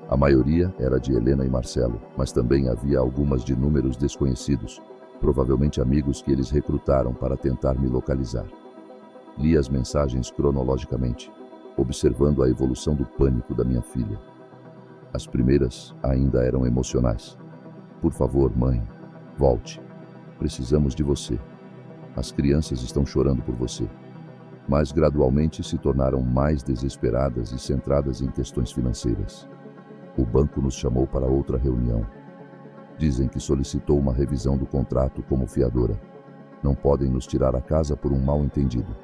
A maioria era de Helena e Marcelo, mas também havia algumas de números desconhecidos, provavelmente amigos que eles recrutaram para tentar me localizar. Li as mensagens cronologicamente, observando a evolução do pânico da minha filha. As primeiras ainda eram emocionais. Por favor, mãe, volte. Precisamos de você. As crianças estão chorando por você. Mas gradualmente se tornaram mais desesperadas e centradas em questões financeiras. O banco nos chamou para outra reunião. Dizem que solicitou uma revisão do contrato como fiadora. Não podem nos tirar a casa por um mal-entendido.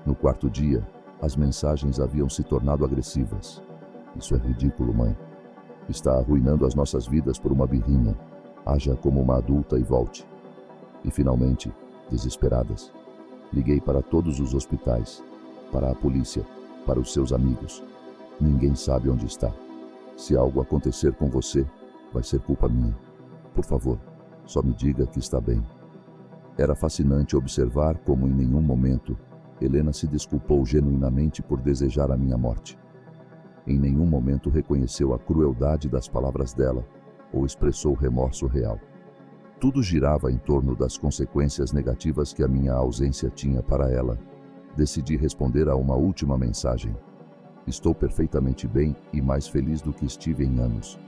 No 4º dia, as mensagens haviam se tornado agressivas. Isso é ridículo, mãe. Está arruinando as nossas vidas por uma birrinha. Haja como uma adulta e volte. E finalmente, desesperadas, liguei para todos os hospitais, para a polícia, para os seus amigos. Ninguém sabe onde está. Se algo acontecer com você, vai ser culpa minha. Por favor, só me diga que está bem. Era fascinante observar como em nenhum momento Helena se desculpou genuinamente por desejar a minha morte. Em nenhum momento reconheceu a crueldade das palavras dela ou expressou remorso real. Tudo girava em torno das consequências negativas que a minha ausência tinha para ela. Decidi responder a uma última mensagem. Estou perfeitamente bem e mais feliz do que estive em anos.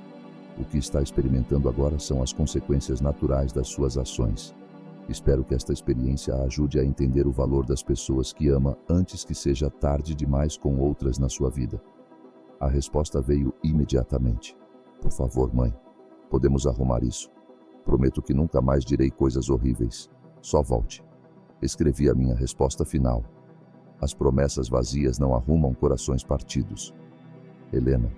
O que está experimentando agora são as consequências naturais das suas ações. Espero que esta experiência a ajude a entender o valor das pessoas que ama antes que seja tarde demais com outras na sua vida. A resposta veio imediatamente. Por favor, mãe, podemos arrumar isso. Prometo que nunca mais direi coisas horríveis. Só volte. Escrevi a minha resposta final. As promessas vazias não arrumam corações partidos. Helena,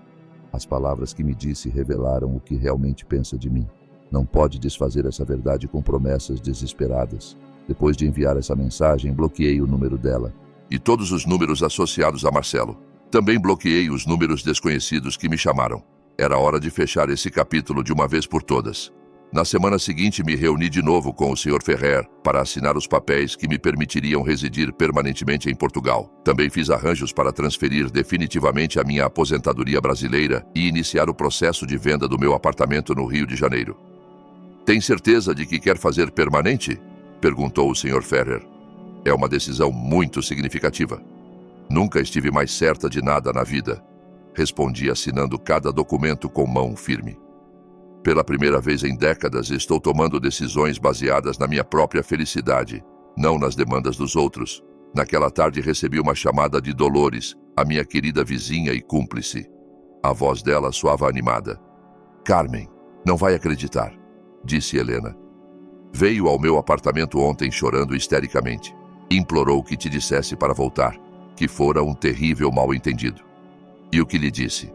as palavras que me disse revelaram o que realmente pensa de mim. Não pode desfazer essa verdade com promessas desesperadas. Depois de enviar essa mensagem, bloqueei o número dela. E todos os números associados a Marcelo. Também bloqueei os números desconhecidos que me chamaram. Era hora de fechar esse capítulo de uma vez por todas. Na semana seguinte, me reuni de novo com o Sr. Ferrer para assinar os papéis que me permitiriam residir permanentemente em Portugal. Também fiz arranjos para transferir definitivamente a minha aposentadoria brasileira e iniciar o processo de venda do meu apartamento no Rio de Janeiro. Tem certeza de que quer fazer permanente? Perguntou o Sr. Ferrer. É uma decisão muito significativa. Nunca estive mais certa de nada na vida. Respondi assinando cada documento com mão firme. Pela primeira vez em décadas, estou tomando decisões baseadas na minha própria felicidade, não nas demandas dos outros. Naquela tarde recebi uma chamada de Dolores, a minha querida vizinha e cúmplice. A voz dela soava animada. Carmen, não vai acreditar, disse Helena. Veio ao meu apartamento ontem chorando histericamente. Implorou que te dissesse para voltar, que fora um terrível mal-entendido. E o que lhe disse?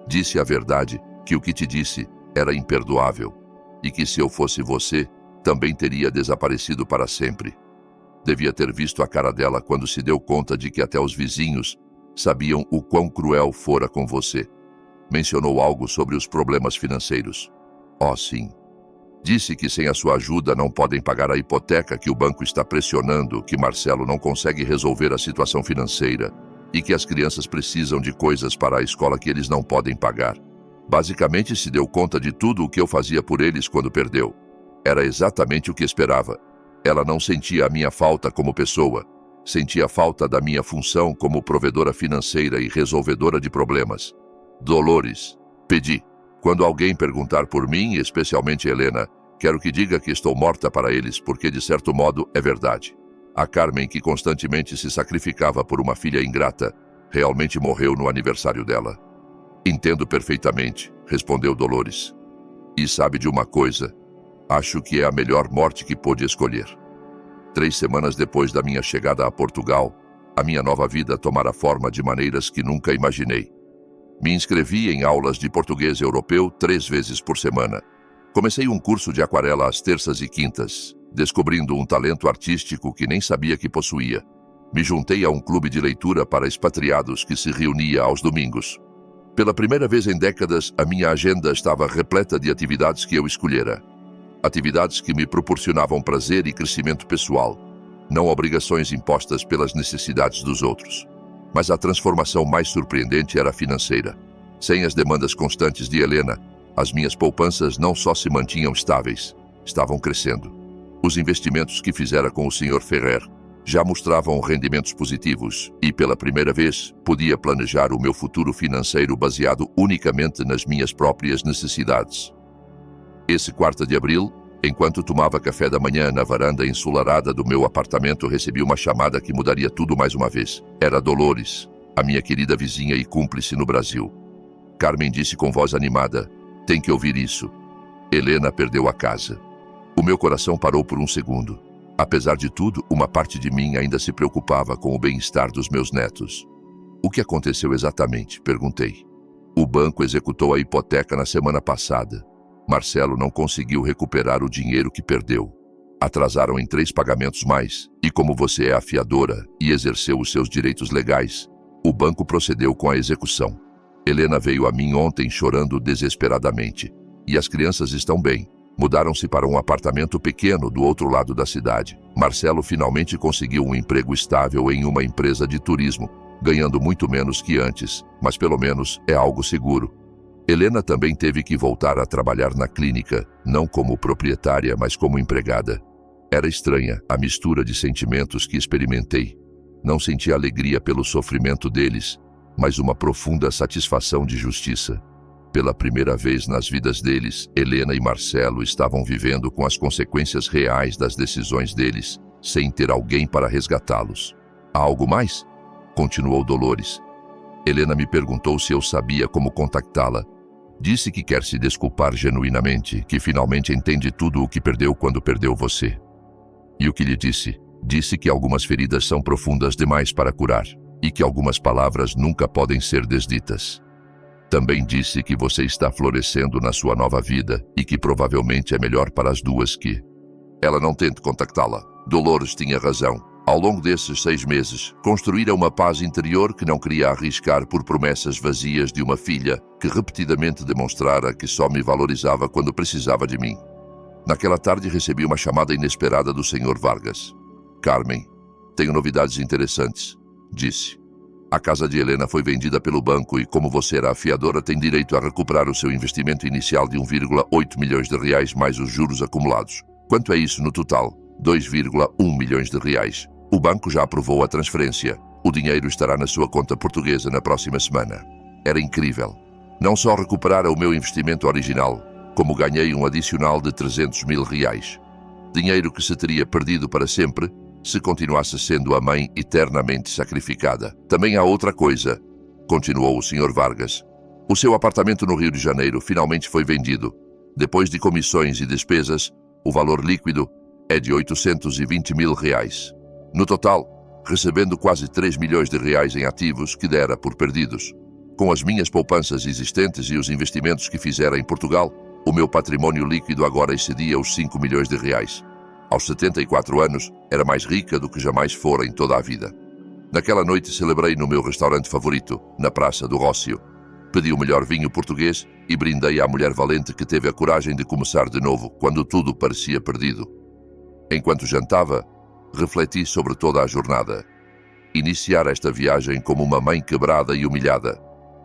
Disse a verdade, que o que te disse era imperdoável, e que se eu fosse você, também teria desaparecido para sempre. Devia ter visto a cara dela quando se deu conta de que até os vizinhos sabiam o quão cruel fora com você. Mencionou algo sobre os problemas financeiros. Oh, sim. Disse que sem a sua ajuda não podem pagar a hipoteca que o banco está pressionando, que Marcelo não consegue resolver a situação financeira e que as crianças precisam de coisas para a escola que eles não podem pagar. Basicamente se deu conta de tudo o que eu fazia por eles quando perdeu. Era exatamente o que esperava. Ela não sentia a minha falta como pessoa, sentia falta da minha função como provedora financeira e resolvedora de problemas. Dolores, pedi. Quando alguém perguntar por mim, especialmente Helena, quero que diga que estou morta para eles, porque de certo modo é verdade. A Carmen, que constantemente se sacrificava por uma filha ingrata, realmente morreu no aniversário dela. Entendo perfeitamente, respondeu Dolores. E sabe de uma coisa? Acho que é a melhor morte que pôde escolher. 3 semanas depois da minha chegada a Portugal, a minha nova vida tomara forma de maneiras que nunca imaginei. Me inscrevi em aulas de português europeu 3 vezes por semana. Comecei um curso de aquarela às terças e quintas, descobrindo um talento artístico que nem sabia que possuía. Me juntei a um clube de leitura para expatriados que se reunia aos domingos. Pela primeira vez em décadas, a minha agenda estava repleta de atividades que eu escolhera. Atividades que me proporcionavam prazer e crescimento pessoal, não obrigações impostas pelas necessidades dos outros. Mas a transformação mais surpreendente era financeira. Sem as demandas constantes de Helena, as minhas poupanças não só se mantinham estáveis, estavam crescendo. Os investimentos que fizera com o Sr. Ferrer já mostravam rendimentos positivos e, pela primeira vez, podia planejar o meu futuro financeiro baseado unicamente nas minhas próprias necessidades. Esse 4 de abril, enquanto tomava café da manhã na varanda ensolarada do meu apartamento, recebi uma chamada que mudaria tudo mais uma vez. Era Dolores, a minha querida vizinha e cúmplice no Brasil. Carmen disse com voz animada, tem que ouvir isso. Helena perdeu a casa. O meu coração parou por um segundo. Apesar de tudo, uma parte de mim ainda se preocupava com o bem-estar dos meus netos. O que aconteceu exatamente? Perguntei. O banco executou a hipoteca na semana passada. Marcelo não conseguiu recuperar o dinheiro que perdeu. Atrasaram em 3 pagamentos mais, e como você é a fiadora e exerceu os seus direitos legais, o banco procedeu com a execução. Helena veio a mim ontem chorando desesperadamente. E as crianças estão bem. Mudaram-se para um apartamento pequeno do outro lado da cidade. Marcelo finalmente conseguiu um emprego estável em uma empresa de turismo, ganhando muito menos que antes, mas pelo menos é algo seguro. Helena também teve que voltar a trabalhar na clínica, não como proprietária, mas como empregada. Era estranha a mistura de sentimentos que experimentei. Não senti alegria pelo sofrimento deles, mas uma profunda satisfação de justiça. Pela primeira vez nas vidas deles, Helena e Marcelo estavam vivendo com as consequências reais das decisões deles, sem ter alguém para resgatá-los. Há algo mais? Continuou Dolores. Helena me perguntou se eu sabia como contactá-la. Disse que quer se desculpar genuinamente, que finalmente entende tudo o que perdeu quando perdeu você. E o que lhe disse? Disse que algumas feridas são profundas demais para curar, e que algumas palavras nunca podem ser desditas. Também disse que você está florescendo na sua nova vida e que provavelmente é melhor para as duas que... Ela não tente contactá-la. Dolores tinha razão. Ao longo desses 6 meses, construíra uma paz interior que não queria arriscar por promessas vazias de uma filha que repetidamente demonstrara que só me valorizava quando precisava de mim. Naquela tarde recebi uma chamada inesperada do Sr. Vargas. Carmen, tenho novidades interessantes, disse. A casa de Helena foi vendida pelo banco e, como você era a fiadora, tem direito a recuperar o seu investimento inicial de 1,8 milhões de reais mais os juros acumulados. Quanto é isso no total? 2,1 milhões de reais. O banco já aprovou a transferência. O dinheiro estará na sua conta portuguesa na próxima semana. Era incrível. Não só recuperar o meu investimento original, como ganhei um adicional de 300 mil reais. Dinheiro que se teria perdido para sempre se continuasse sendo a mãe eternamente sacrificada. Também há outra coisa, continuou o Sr. Vargas. O seu apartamento no Rio de Janeiro finalmente foi vendido. Depois de comissões e despesas, o valor líquido é de 820 mil reais. No total, recebendo quase 3 milhões de reais em ativos que dera por perdidos. Com as minhas poupanças existentes e os investimentos que fizera em Portugal, o meu patrimônio líquido agora excedia os 5 milhões de reais. Aos 74 anos, era mais rica do que jamais fora em toda a vida. Naquela noite celebrei no meu restaurante favorito, na Praça do Rócio. Pedi o melhor vinho português e brindei à mulher valente que teve a coragem de começar de novo quando tudo parecia perdido. Enquanto jantava, refleti sobre toda a jornada. Iniciar esta viagem como uma mãe quebrada e humilhada,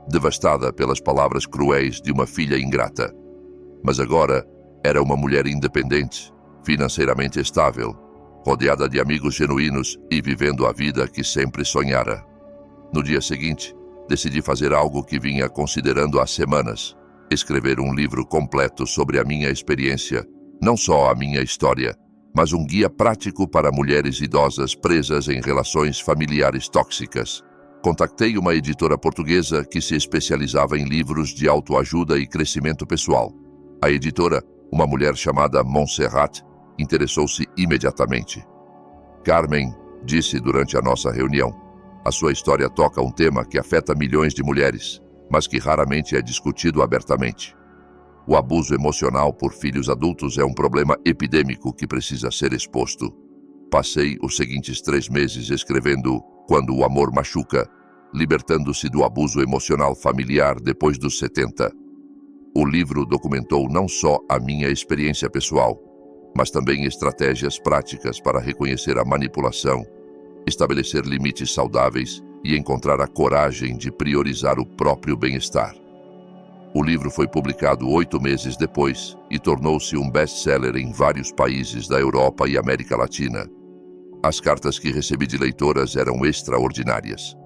devastada pelas palavras cruéis de uma filha ingrata. Mas agora era uma mulher independente, financeiramente estável, rodeada de amigos genuínos e vivendo a vida que sempre sonhara. No dia seguinte, decidi fazer algo que vinha considerando há semanas: escrever um livro completo sobre a minha experiência, não só a minha história, mas um guia prático para mulheres idosas presas em relações familiares tóxicas. Contactei uma editora portuguesa que se especializava em livros de autoajuda e crescimento pessoal. A editora, uma mulher chamada Montserrat, interessou-se imediatamente. Carmen, disse durante a nossa reunião, a sua história toca um tema que afeta milhões de mulheres, mas que raramente é discutido abertamente. O abuso emocional por filhos adultos é um problema epidêmico que precisa ser exposto. Passei os seguintes 3 meses escrevendo Quando o Amor Machuca, libertando-se do abuso emocional familiar depois dos 70. O livro documentou não só a minha experiência pessoal, mas também estratégias práticas para reconhecer a manipulação, estabelecer limites saudáveis e encontrar a coragem de priorizar o próprio bem-estar. O livro foi publicado 8 meses depois e tornou-se um best-seller em vários países da Europa e América Latina. As cartas que recebi de leitoras eram extraordinárias.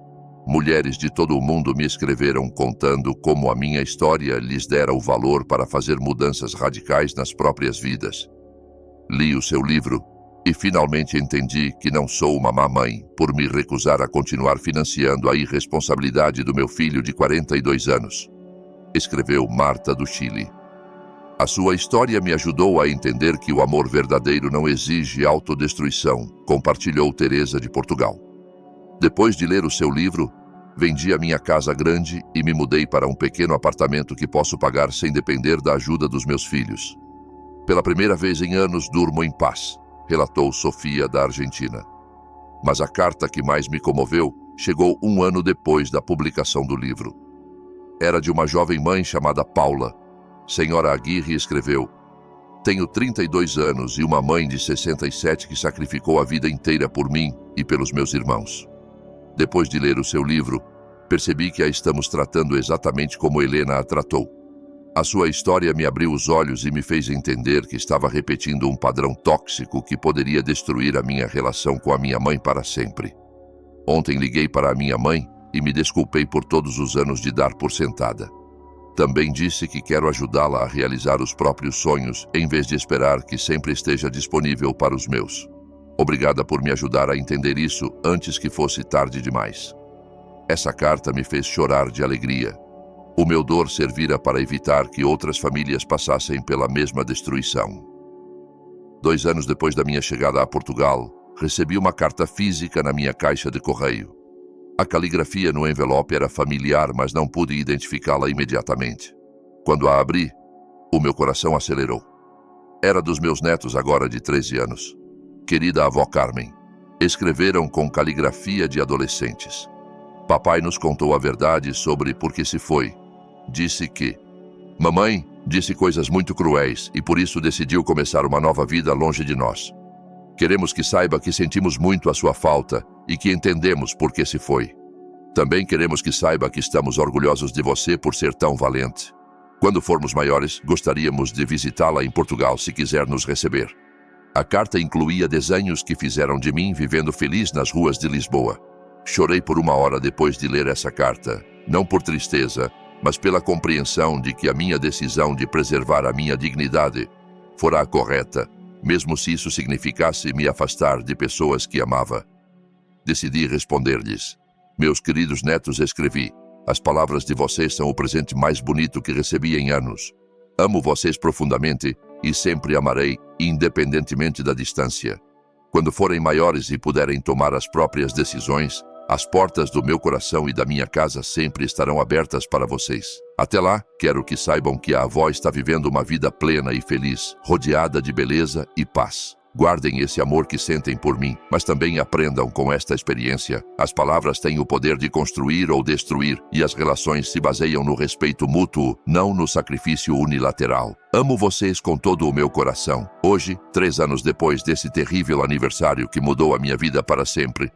Mulheres de todo o mundo me escreveram contando como a minha história lhes dera o valor para fazer mudanças radicais nas próprias vidas. Li o seu livro e finalmente entendi que não sou uma má mãe por me recusar a continuar financiando a irresponsabilidade do meu filho de 42 anos. Escreveu Marta do Chile. A sua história me ajudou a entender que o amor verdadeiro não exige autodestruição, compartilhou Teresa de Portugal. Depois de ler o seu livro, vendi a minha casa grande e me mudei para um pequeno apartamento que posso pagar sem depender da ajuda dos meus filhos. Pela primeira vez em anos durmo em paz, relatou Sofia da Argentina. Mas a carta que mais me comoveu chegou 1 ano depois da publicação do livro. Era de uma jovem mãe chamada Paula. Senhora Aguirre escreveu: tenho 32 anos e uma mãe de 67 que sacrificou a vida inteira por mim e pelos meus irmãos. Depois de ler o seu livro, percebi que a estamos tratando exatamente como Helena a tratou. A sua história me abriu os olhos e me fez entender que estava repetindo um padrão tóxico que poderia destruir a minha relação com a minha mãe para sempre. Ontem liguei para a minha mãe e me desculpei por todos os anos de dar por sentada. Também disse que quero ajudá-la a realizar os próprios sonhos, em vez de esperar que sempre esteja disponível para os meus. Obrigada por me ajudar a entender isso antes que fosse tarde demais. Essa carta me fez chorar de alegria. O meu dor servira para evitar que outras famílias passassem pela mesma destruição. 2 anos depois da minha chegada a Portugal, recebi uma carta física na minha caixa de correio. A caligrafia no envelope era familiar, mas não pude identificá-la imediatamente. Quando a abri, o meu coração acelerou. Era dos meus netos, agora de 13 anos. Querida avó Carmen, escreveram com caligrafia de adolescentes. Papai nos contou a verdade sobre por que se foi. Disse que mamãe disse coisas muito cruéis e por isso decidiu começar uma nova vida longe de nós. Queremos que saiba que sentimos muito a sua falta e que entendemos por que se foi. Também queremos que saiba que estamos orgulhosos de você por ser tão valente. Quando formos maiores, gostaríamos de visitá-la em Portugal se quiser nos receber. A carta incluía desenhos que fizeram de mim vivendo feliz nas ruas de Lisboa. Chorei por 1 hora depois de ler essa carta, não por tristeza, mas pela compreensão de que a minha decisão de preservar a minha dignidade fora a correta, mesmo se isso significasse me afastar de pessoas que amava. Decidi responder-lhes. Meus queridos netos, escrevi, as palavras de vocês são o presente mais bonito que recebi em anos. Amo vocês profundamente e sempre amarei, independentemente da distância. Quando forem maiores e puderem tomar as próprias decisões, as portas do meu coração e da minha casa sempre estarão abertas para vocês. Até lá, quero que saibam que a avó está vivendo uma vida plena e feliz, rodeada de beleza e paz. Guardem esse amor que sentem por mim, mas também aprendam com esta experiência. As palavras têm o poder de construir ou destruir, e as relações se baseiam no respeito mútuo, não no sacrifício unilateral. Amo vocês com todo o meu coração. Hoje, 3 anos depois desse terrível aniversário que mudou a minha vida para sempre,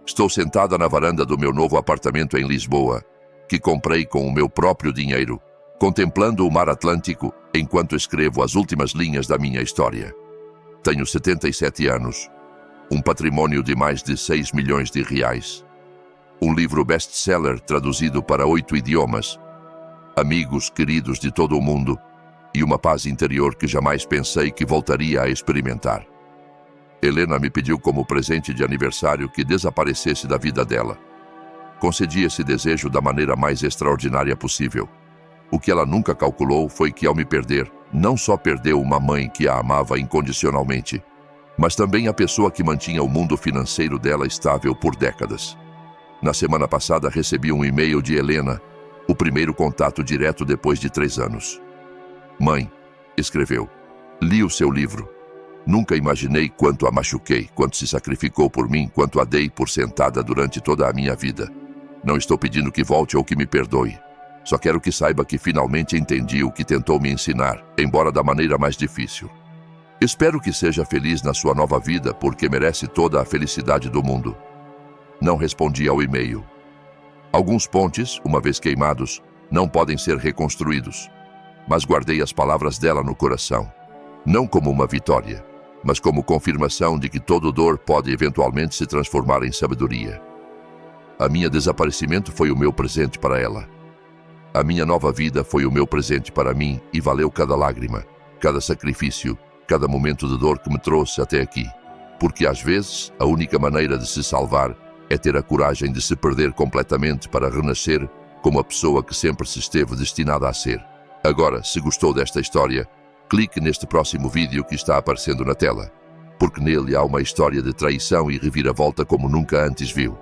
estou sentada na varanda do meu novo apartamento em Lisboa, que comprei com o meu próprio dinheiro, contemplando o mar Atlântico enquanto escrevo as últimas linhas da minha história. Tenho 77 anos, um patrimônio de mais de 6 milhões de reais, um livro best-seller traduzido para 8 idiomas, amigos queridos de todo o mundo e uma paz interior que jamais pensei que voltaria a experimentar. Helena me pediu como presente de aniversário que desaparecesse da vida dela. Concedi esse desejo da maneira mais extraordinária possível. O que ela nunca calculou foi que, ao me perder, não só perdeu uma mãe que a amava incondicionalmente, mas também a pessoa que mantinha o mundo financeiro dela estável por décadas. Na semana passada recebi um e-mail de Helena, o primeiro contato direto depois de 3 anos. Mãe, escreveu, li o seu livro. Nunca imaginei quanto a machuquei, quanto se sacrificou por mim, quanto a dei por sentada durante toda a minha vida. Não estou pedindo que volte ou que me perdoe. Só quero que saiba que finalmente entendi o que tentou me ensinar, embora da maneira mais difícil. Espero que seja feliz na sua nova vida, porque merece toda a felicidade do mundo. Não respondi ao e-mail. Alguns pontes, uma vez queimados, não podem ser reconstruídos, mas guardei as palavras dela no coração. Não como uma vitória, mas como confirmação de que toda dor pode eventualmente se transformar em sabedoria. A minha desaparecimento foi o meu presente para ela. A minha nova vida foi o meu presente para mim e valeu cada lágrima, cada sacrifício, cada momento de dor que me trouxe até aqui. Porque às vezes a única maneira de se salvar é ter a coragem de se perder completamente para renascer como a pessoa que sempre se esteve destinada a ser. Agora, se gostou desta história, clique neste próximo vídeo que está aparecendo na tela, porque nele há uma história de traição e reviravolta como nunca antes viu.